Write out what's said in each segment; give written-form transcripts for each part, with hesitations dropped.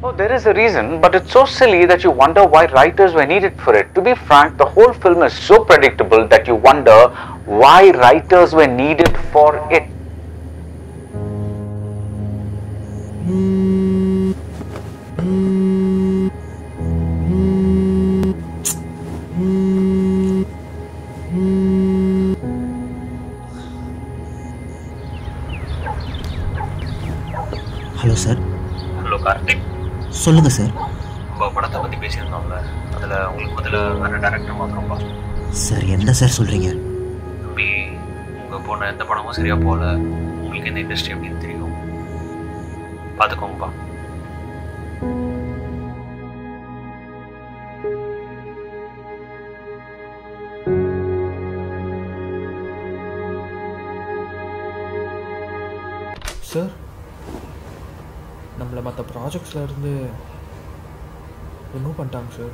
Oh, there is a reason, but it's so silly that you wonder why writers were needed for it. To be frank, the whole film is so predictable that you wonder why writers were needed for it. Hello sir. Hello Karthik. சொல்லுங்கள் sir. உங்கள் படத்தை பற்றி பேசியிருந்தோம்ல, அதில் உங்களுக்கு பதில் வேறு director மாத்திரம்ப்பா. Sir என்ன sir சொல்கிறீங்க? தம்பி, உங்கள் போன எந்த படமும் சரியாக போகல. உங்களுக்கு இந்த இண்டஸ்ட்ரி அப்படின்னு தெரியும், பார்த்துக்கோங்கப்பா. சார், நம்மளை மற்ற ப்ராஜெக்ட்ஸில் இருந்து ரிமூவ் பண்ணிட்டாங்க சார்.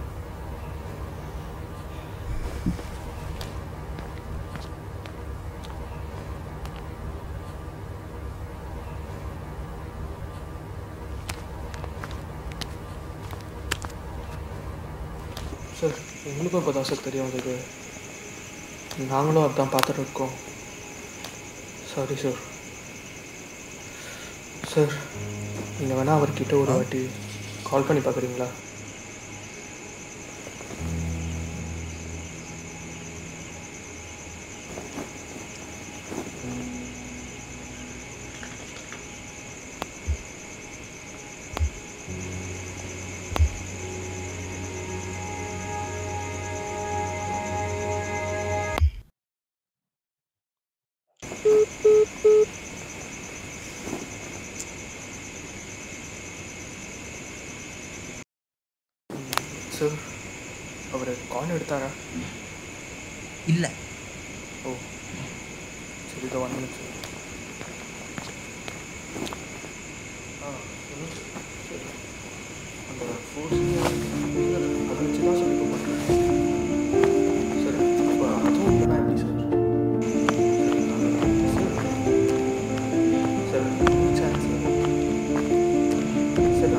சார், எங்களுக்கும் இப்போ தான் சார் தெரியும். அதுக்கு நாங்களும் அதுதான் பார்த்துட்டு இருக்கோம். Sorry sir. சார், நீங்கள் வேணால் அவர்கிட்ட ஒரு வாட்டி கால் பண்ணி பார்க்குறீங்களா? சார், அவர் கால் எடுத்தாரா? இல்லை. ஓ சரி, இதை 1 minute சார். சொல்லுங்க சார். அந்த ஃபோர்ஸ் அதை வச்சு தான் சொல்லி போகிறேன் சார். இப்போ அதுவும் இல்லைனா எப்படி சார்? Sir chance sir.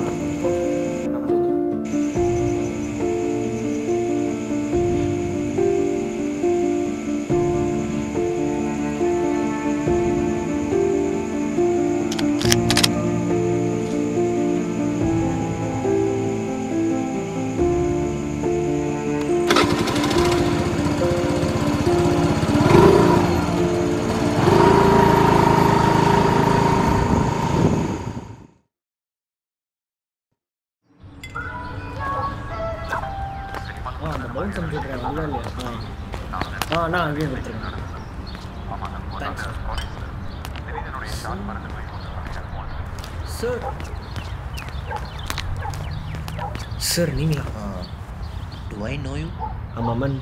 நான் அந்த பவுன் கம்ப்யூட்டர் வந்தா இல்லையா? நான் அங்கேயே கொடுத்துருக்கேன். Thanks sir. சார் நீங்களா? To I know you? ஆமாம் அம்மன்.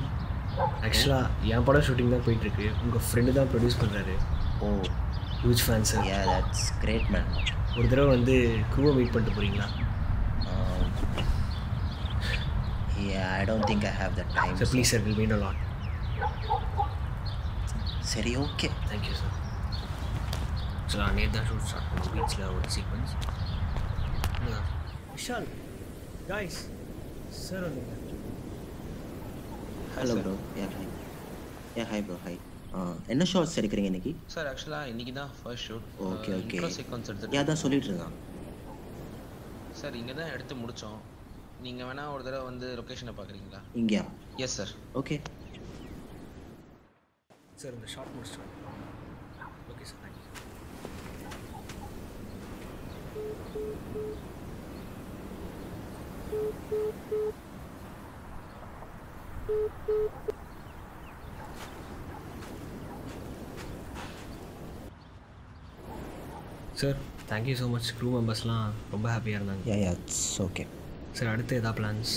ஆக்சுவலாக என் படம் ஷூட்டிங் தான் போயிட்டுருக்கு. உங்கள் ஃப்ரெண்டு தான் ப்ரொடியூஸ் பண்ணுறாரு. Oh, huge fan sir. Yeah, that's great man. ஒரு தடவை வந்து க்ரூவை மீட் பண்ணிட்டு போகிறீங்களா? Yeah, I don't think I have the time. Sir, please sir, we'll mean a lot. சரி, okay. Thank you sir. So, நேற்று தான் ஷூட் ஸ்டார்ட் பண்ணோம். பீச்சில் ஒரு சீக்வன்ஸ். விஷால், guys, சார் வந்துங்க. Hello bro. Hi bro. Hi. என்ன ஷார்ட்ஸ் எடுக்கிறீங்க இன்னைக்கு? சார் ஆக்சுவலாக இன்றைக்கி தான் first shoot. Okay okay. Sequence எடுத்து தான் சொல்லிட்டு இருக்கான் சார். இங்கே தான் எடுத்து முடித்தோம். நீங்கள் வேணால் ஒரு தடவை வந்து லொக்கேஷனை பார்க்குறீங்களா? இங்கேயா? Yes sir. ஓகே சார், இந்த ஷார்ட் முடிச்சிட்டோம். Okay sir, thank you. Sir, thank you so much. Crew மெம்பர்ஸ்லாம் ரொம்ப ஹாப்பியாக இருந்தாங்க. Yeah it's okay sir. அடுத்து எதா plans?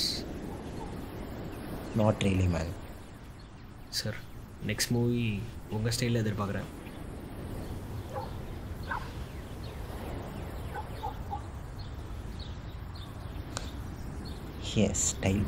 Not really man. Sir, next movie உங்கள் ஸ்டைலில் எதிர்பார்க்குறேன். Yes, style.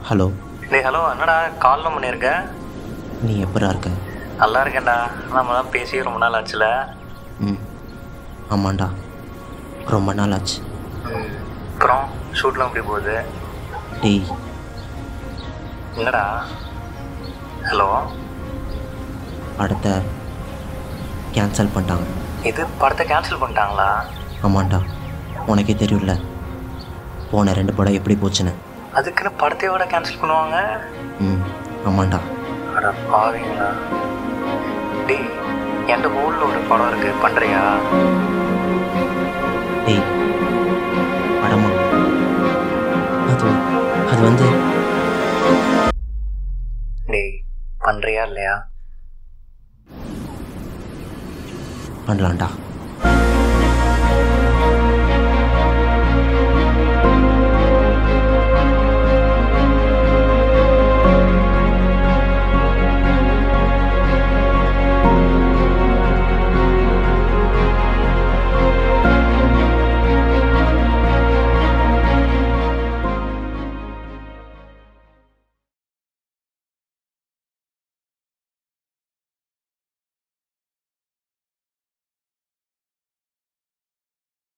ஹலோ. டேய் ஹலோ, என்னடா கால் பண்ணியிருக்க? நீ எப்படா இருக்க? நல்லா இருக்கேன்டா. நம்ம தான் பேசி ரொம்ப நாள் ஆச்சுல. ஆமாண்டா, ரொம்ப நாள் ஆச்சு. அப்புறம் ஷூட்லாம் எப்படி போகுது? டேய் என்னடா? ஹலோ, படத்தை கேன்சல் பண்ணிட்டாங்க. இது படத்தை கேன்சல் பண்ணிட்டாங்களா? ஆமாண்டா, உனக்கே தெரியும்ல போன 2 படம் எப்படி போச்சுன்னு. அதுக்குன்னு படத்தையோட கேன்சல் பண்ணுவாங்க? ஆமாண்டா. அட பாவீங்களா. டேய், என் ஊரில் ஒரு படம் இருக்கு, பண்ணுறியா? டேய் படமா? அது வந்து டேய், பண்ணுறியா இல்லையா? பண்ணலாம்டா.